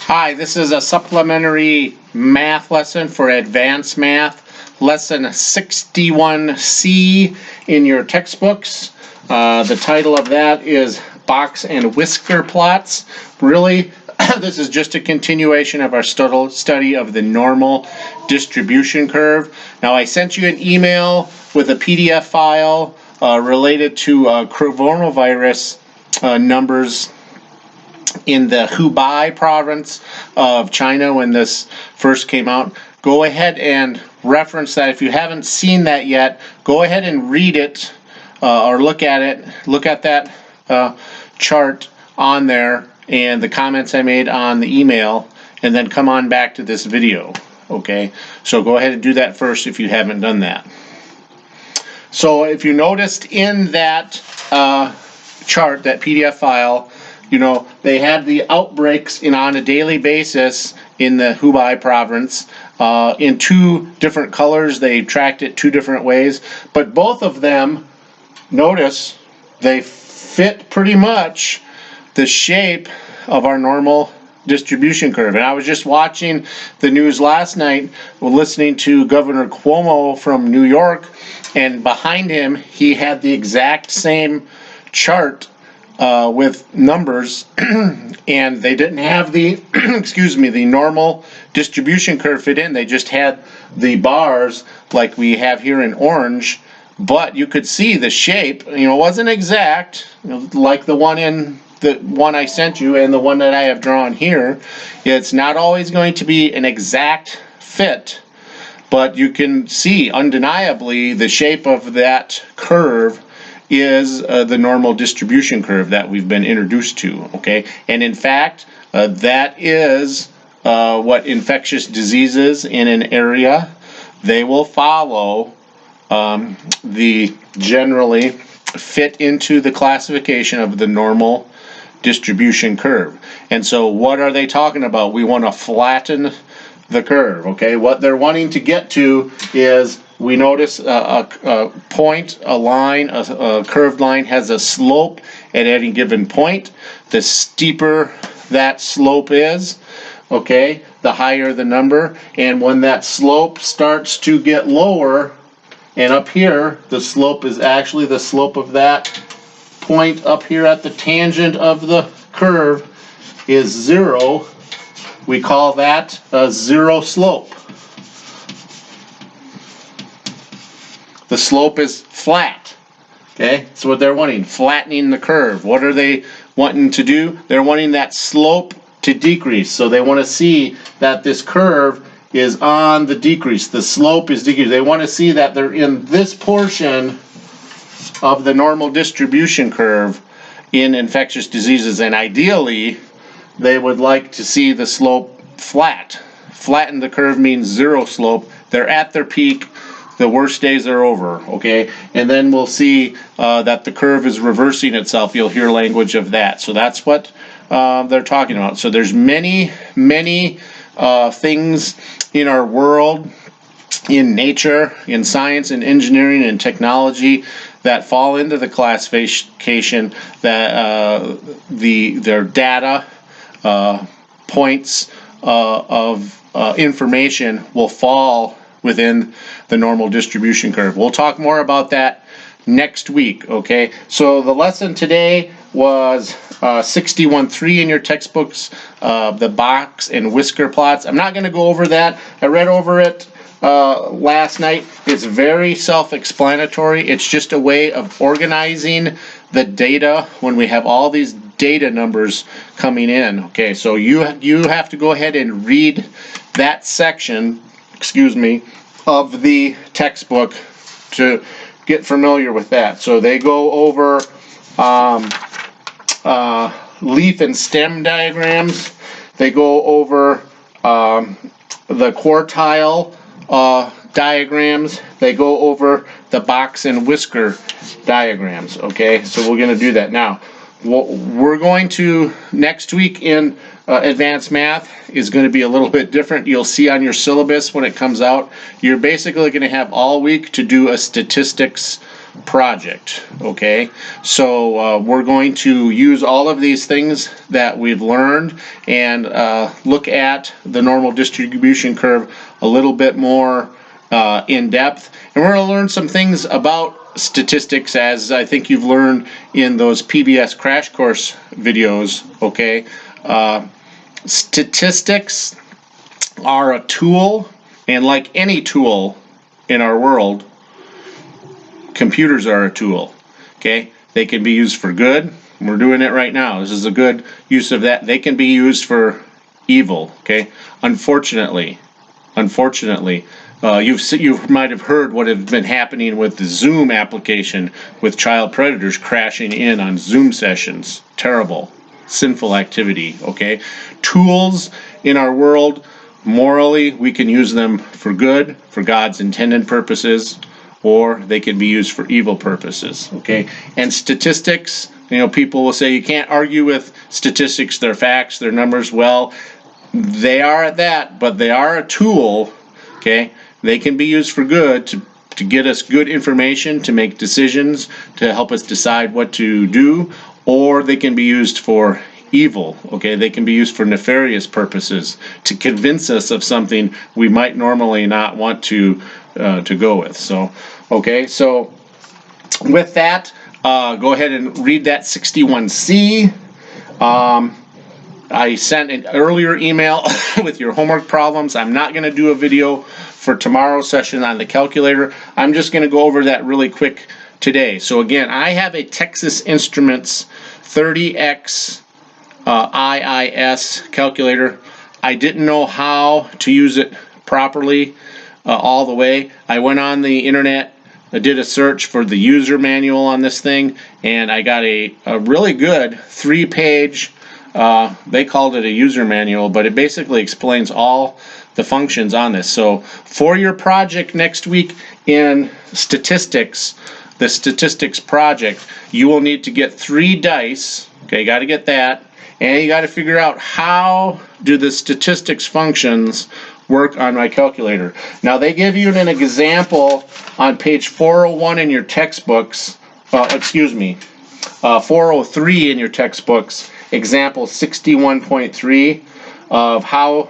Hi, this is a supplementary math lesson for advanced math, lesson 61C in your textbooks. The title of that is Box and Whisker Plots. Really, this is just a continuation of our study of the normal distribution curve. Now, I sent you an email with a PDF file related to coronavirus numbers in the Hubei province of China when this first came out. Go ahead and reference that. If you haven't seen that yet, go ahead and read it or look at it. Look at that chart on there and the comments I made on the email, and then come on back to this video. Okay, so go ahead and do that first if you haven't done that. So if you noticed in that chart, that PDF file, you know, they had the outbreaks on a daily basis in the Hubei province in two different colors. They tracked it two different ways, but both of them, notice, they fit pretty much the shape of our normal distribution curve. And I was just watching the news last night, listening to Governor Cuomo from New York, and behind him he had the exact same chart with numbers, and they didn't have the the normal distribution curve fit in. They just had the bars like we have here in orange, but you could see the shape. You know, it wasn't exact, you know, like the one I sent you and the one that I have drawn here. It's not always going to be an exact fit, but you can see undeniably the shape of that curve is the normal distribution curve that we've been introduced to, okay? And in fact, that is what infectious diseases in an area, they will follow the generally fit into the classification of the normal distribution curve. And so what are they talking about? We want to flatten the curve, okay? What they're wanting to get to is, we notice a point, a line, a curved line has a slope at any given point. The steeper that slope is, okay, the higher the number. And when that slope starts to get lower, and up here, the slope is actually the slope of that point up here at the tangent of the curve is 0. We call that a zero slope. The slope is flat. Okay, that's what they're wanting, flattening the curve. What are they wanting to do? They're wanting that slope to decrease. So they want to see that this curve is on the decrease. The slope is decreasing. They want to see that they're in this portion of the normal distribution curve in infectious diseases, and ideally they would like to see the slope flat. Flatten the curve means zero slope. They're at their peak. The worst days are over, okay? And then we'll see that the curve is reversing itself. You'll hear language of that. So that's what they're talking about. So there's many things in our world, in nature, in science and engineering and technology that fall into the classification that their data points of information will fall within the normal distribution curve. We'll talk more about that next week, okay? So the lesson today was 61.3 in your textbooks, the box and whisker plots. I'm not going to go over that. I read over it last night. It's very self-explanatory. It's just a way of organizing the data when we have all these data numbers coming in, okay? So you have to go ahead and read that section, of the textbook to get familiar with that. So they go over leaf and stem diagrams. They go over the quartile diagrams. They go over the box and whisker diagrams, okay? So we're going to do that now. What we're going to next week in advanced math is going to be a little bit different. You'll see on your syllabus when it comes out, you're basically going to have all week to do a statistics project. Okay, so we're going to use all of these things that we've learned and look at the normal distribution curve a little bit more in depth, and we're going to learn some things about statistics, as I think you've learned in those PBS crash course videos. Okay, statistics are a tool, and like any tool in our world, computers are a tool. Okay, they can be used for good. We're doing it right now. This is a good use of that. They can be used for evil. Okay, unfortunately, you might have heard what has been happening with the Zoom application, with child predators crashing in on Zoom sessions. Terrible, sinful activity. Okay, tools in our world, morally, we can use them for good, for God's intended purposes, or they can be used for evil purposes. Okay, and statistics, people will say you can't argue with statistics. They're facts, they're numbers. Well, they are at that, but they are a tool. Okay, they can be used for good, to get us good information, to make decisions, to help us decide what to do, or they can be used for evil. Okay, they can be used for nefarious purposes, to convince us of something we might normally not want to go with. So, okay, so with that, go ahead and read that 61C. I sent an earlier email with your homework problems. I'm not going to do a video for tomorrow's session on the calculator. I'm just going to go over that really quick today. So again, I have a Texas Instruments 30X IIS calculator. I didn't know how to use it properly all the way. I went on the internet, I did a search for the user manual on this thing, and I got a really good 3-page, they called it a user manual, but it basically explains all the functions on this. So for your project next week in statistics, the statistics project, you will need to get 3 dice. Okay, you got to get that, and you got to figure out how do the statistics functions work on my calculator. Now they give you an example on page 401 in your textbooks, 403 in your textbooks, example 61.3 of how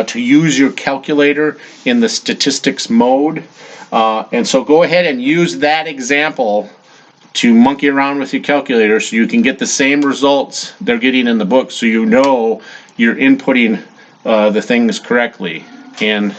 to use your calculator in the statistics mode. And so go ahead and use that example to monkey around with your calculator so you can get the same results they're getting in the book, so you know you're inputting the things correctly. And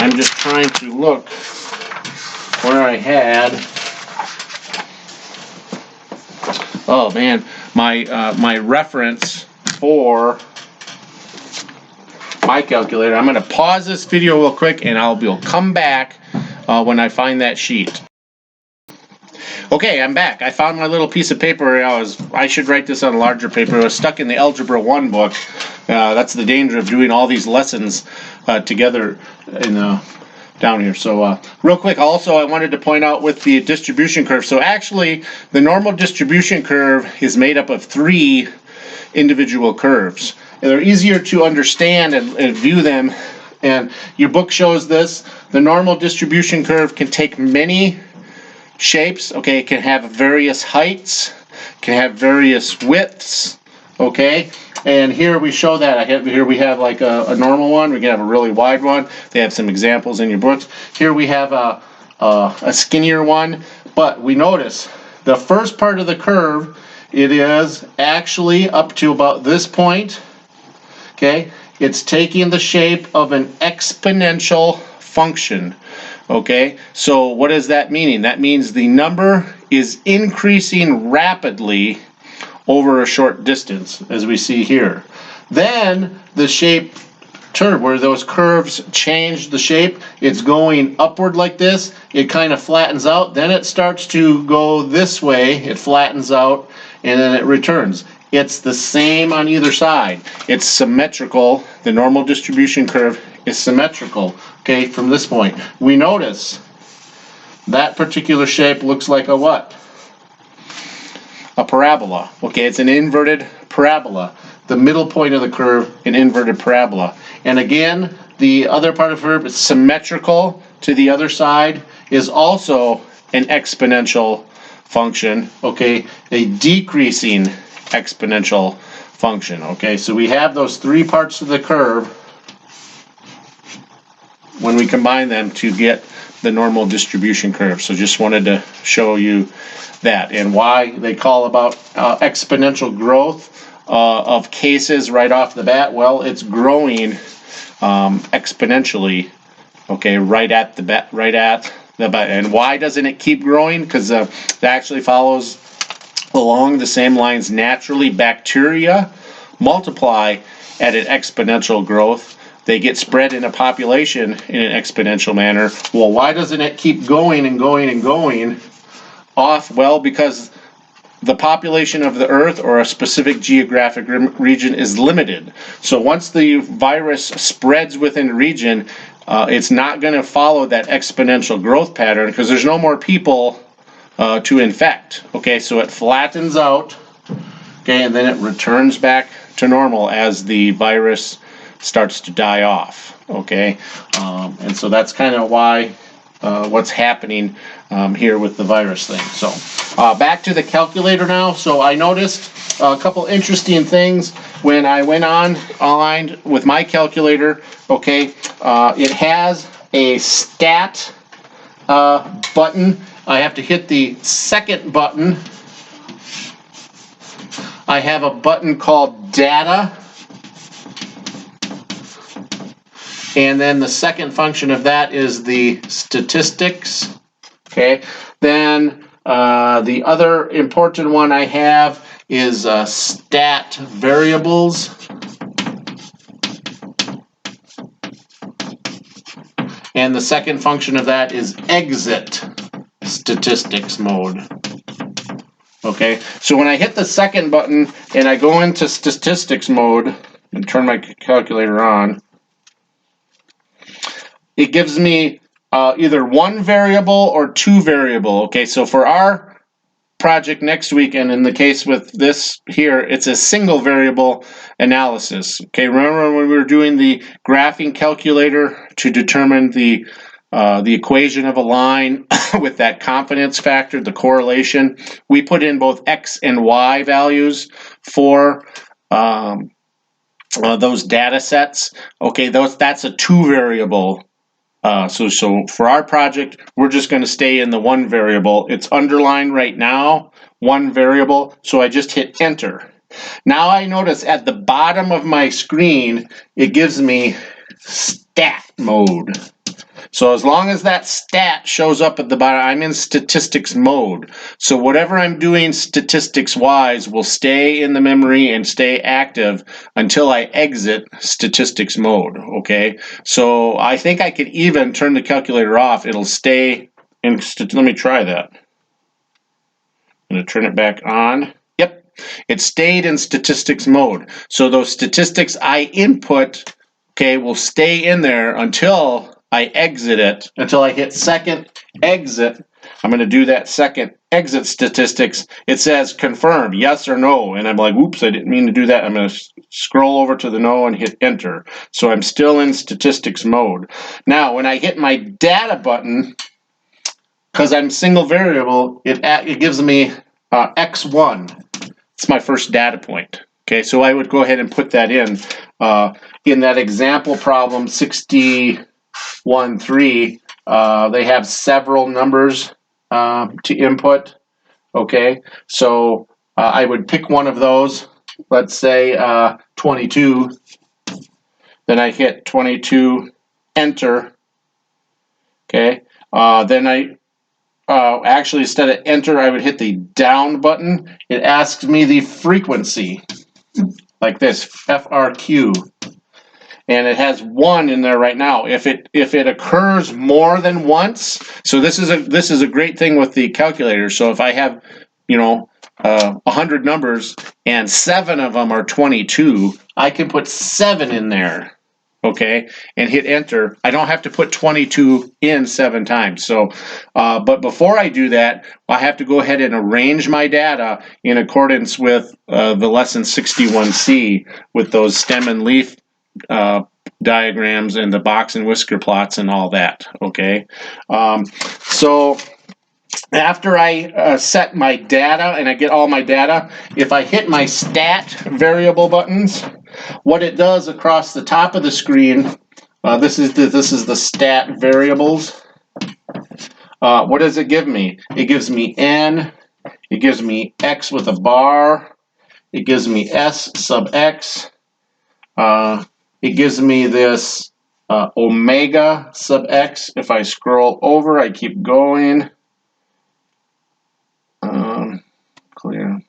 I'm just trying to look where I had, oh man, my reference for my calculator. I'm going to pause this video real quick, and I'll come back when I find that sheet. Okay, I'm back. I found my little piece of paper. I should write this on larger paper. It was stuck in the Algebra 1 book. That's the danger of doing all these lessons together down here. So real quick, also I wanted to point out with the distribution curve. So actually, the normal distribution curve is made up of 3 individual curves. And they're easier to understand and view them. And your book shows this. The normal distribution curve can take many shapes. Okay, it can have various heights, can have various widths. Okay, and here we show that. Here we have like a normal one. We can have a really wide one. They have some examples in your books. Here we have a skinnier one, but we notice the first part of the curve, it is actually up to about this point. Okay, it's taking the shape of an exponential function. Okay, so what does that mean? That means the number is increasing rapidly over a short distance, as we see here. Then the shape turn, where those curves change the shape, it's going upward like this, it kind of flattens out, then it starts to go this way, it flattens out, and then it returns. It's the same on either side. It's symmetrical. The normal distribution curve is symmetrical. Okay, from this point. We notice that particular shape looks like a what? A parabola. Okay, it's an inverted parabola. The middle point of the curve, an inverted parabola. And again, the other part of the curve is symmetrical to the other side, is also an exponential function, okay, a decreasing exponential function, okay? So we have those three parts of the curve when we combine them to get the normal distribution curve. So just wanted to show you that and why they call about exponential growth of cases right off the bat. Well, it's growing exponentially, okay, right at the bat. And why doesn't it keep growing? Because that actually follows along the same lines naturally. Bacteria multiply at an exponential growth. They get spread in a population in an exponential manner. Well, why doesn't it keep going and going and going off? Well, because the population of the Earth or a specific geographic region is limited. So once the virus spreads within a region, it's not going to follow that exponential growth pattern because there's no more people to infect. Okay, so it flattens out, okay, and then it returns back to normal as the virus starts to die off. Okay, and so that's kind of why what's happening here with the virus thing. So back to the calculator now. So I noticed a couple interesting things when I went online with my calculator. Okay, it has a stat button. I have to hit the second button. I have a button called data. And then the second function of that is the statistics. Okay. Then the other important one I have is stat variables. And the second function of that is exit statistics mode. Okay, so when I hit the second button and I go into statistics mode and turn my calculator on, it gives me either one variable or two variable. Okay, so for our project next week, and in the case with this here, it's a single variable analysis. Okay, remember when we were doing the graphing calculator to determine the equation of a line with that confidence factor, the correlation, we put in both x and y values for those data sets. Okay, that's a two variable. So for our project, we're just going to stay in the one variable. It's underlined right now, one variable, so I just hit enter. Now I notice at the bottom of my screen, it gives me stat mode. So as long as that stat shows up at the bottom, I'm in statistics mode. So whatever I'm doing statistics-wise will stay in the memory and stay active until I exit statistics mode, okay? So I think I could even turn the calculator off. It'll stay in, let me try that. I'm going to turn it back on. Yep, it stayed in statistics mode. So those statistics I input, okay, will stay in there until I exit it, until I hit second exit. I'm going to do that second exit statistics. It says confirm, yes or no. And I'm like, oops, I didn't mean to do that. I'm going to scroll over to the no and hit enter. So I'm still in statistics mode. Now, when I hit my data button, because I'm single variable, it gives me x1. It's my first data point. Okay, so I would go ahead and put that in. In that example problem 61.3, they have several numbers to input. Okay, so I would pick one of those. Let's say 22. Then I hit 22, enter. Okay, then I actually, instead of enter, I would hit the down button. It asks me the frequency, like this, FRQ, and it has 1 in there right now. If it occurs more than once, so this is a great thing with the calculator. So if I have, 100 numbers and 7 of them are 22, I can put 7 in there. Okay, and hit enter. I don't have to put 22 in 7 times. So, but before I do that, I have to go ahead and arrange my data in accordance with the lesson 61C with those stem and leaf diagrams and the box and whisker plots and all that. Okay, so after I set my data and I get all my data, if I hit my stat variable buttons, what it does across the top of the screen, this is the stat variables. What does it give me? It gives me n, it gives me x with a bar, it gives me s sub x, it gives me this omega sub x. If I scroll over, I keep going. Clear.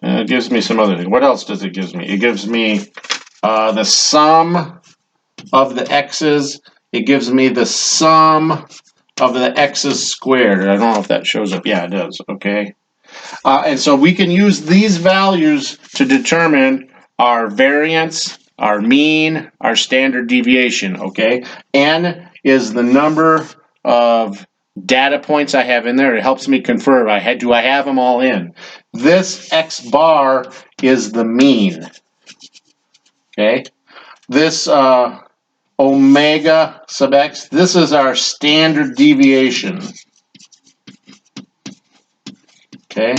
It gives me some other thing. What else does it give me? It gives me the sum of the x's. It gives me the sum of the x's squared. I don't know if that shows up. Yeah, it does. Okay. And so we can use these values to determine our variance, our mean, our standard deviation. Okay. N is the number of data points I have in there. It helps me confirm do I have them all in. This x bar is the mean. Okay. This omega sub x, this is our standard deviation. Okay.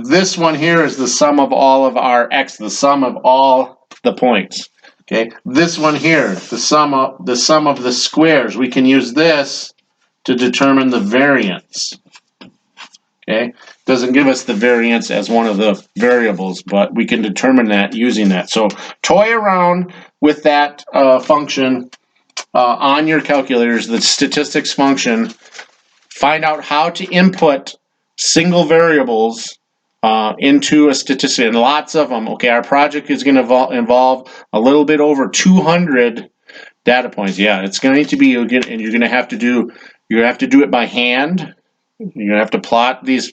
This one here is the sum of all of our x, the sum of all the points. Okay. This one here, the sum of the squares. We can use this to determine the variance. Okay. Doesn't give us the variance as one of the variables, but we can determine that using that. So toy around with that function on your calculators, the statistics function. Find out how to input single variables into a statistic, and lots of them. Okay, our project is going to involve a little bit over 200 data points. Yeah, it's going to be, and you're going to have to do it by hand. You're going to have to plot these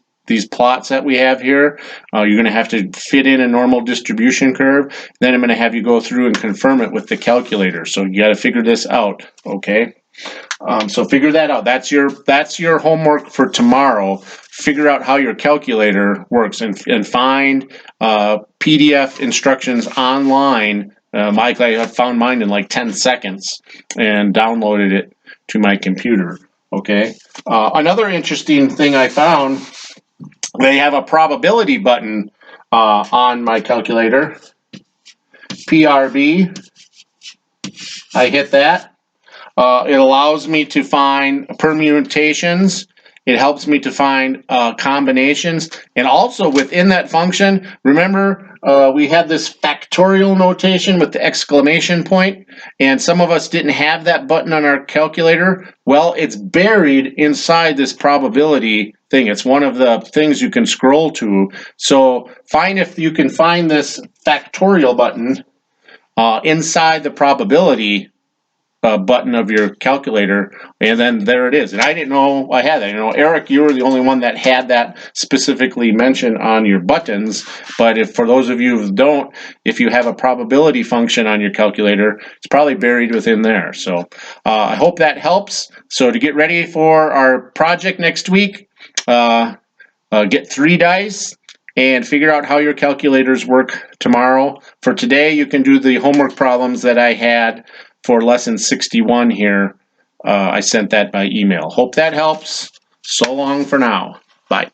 plots that we have here. You're going to have to fit in a normal distribution curve. Then I'm going to have you go through and confirm it with the calculator. So you got to figure this out. Okay. So figure that out. That's your homework for tomorrow. Figure out how your calculator works and find PDF instructions online. Mike, I found mine in like 10 seconds and downloaded it to my computer. Okay. Another interesting thing I found, they have a probability button on my calculator. PRB. I hit that. It allows me to find permutations. It helps me to find combinations. And also within that function, remember we had this factorial notation with the exclamation point, and some of us didn't have that button on our calculator. Well, it's buried inside this probability thing. It's one of the things you can scroll to. So find if you can find this factorial button inside the probability button of your calculator, and then there it is. And I didn't know I had that. Eric, you were the only one that had that specifically mentioned on your buttons. But if for those of you who don't, if you have a probability function on your calculator, it's probably buried within there. So I hope that helps. So to get ready for our project next week, get 3 dice and figure out how your calculators work tomorrow. For today, you can do the homework problems that I had for lesson 61 here. I sent that by email. Hope that helps. So long for now. Bye.